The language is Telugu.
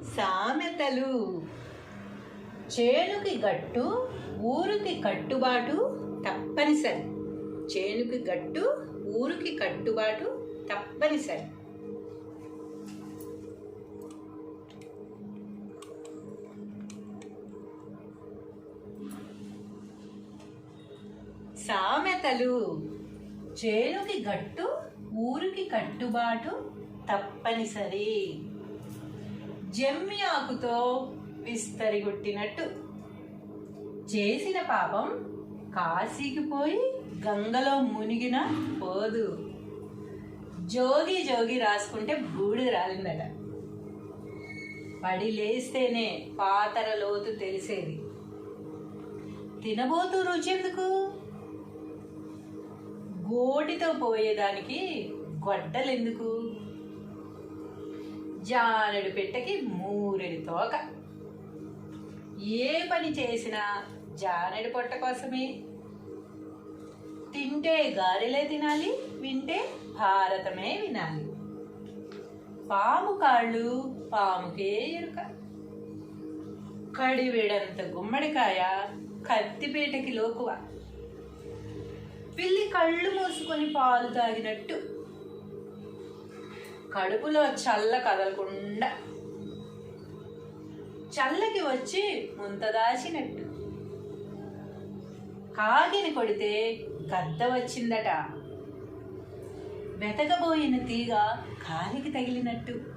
సామెతలు. చేనుకి గట్టు ఊరికి కట్టుబాటు తప్పనిసరి. చేనుకి గట్టు ఊరికి కట్టుబాటు తప్పనిసరి. సామెతలు. చేనుకి గట్టు ఊరికి కట్టుబాటు తప్పనిసరి. జమ్మి ఆకుతో విస్తరిగొట్టినట్టు చేసిన పాపం కాశీకి పోయి గంగలో మునిగిన పోదు. జోగి జోగి రాసుకుంటే బూడిద రాలిందట. పడి లేస్తేనే పాతర లోతు తెలిసేది. తినబోతూ రుచెందుకు? గోటితో పోయేదానికి గొడ్డలెందుకు? జానెడు పెట్టకి మూరెడు తోక. ఏ పని చేసినా జానెడు పొట్ట కోసమే. తింటే గారెలే తినాలి, వింటే భారతమే వినాలి. పాము కాళ్ళు పాముకే ఎరుక. కడివేడంత గుమ్మడికాయ కత్తిపేటకి లోకువ. పిల్లి కళ్ళు మూసుకొని పాలు తాగినట్టు కడుపులో చల్ల కదలకుండా చల్లకి వచ్చి ముంత దాచినట్టు. కాగిని కొడితే గద్ద వచ్చిందట. వెతకబోయిన తీగ కాలికి తగిలినట్టు.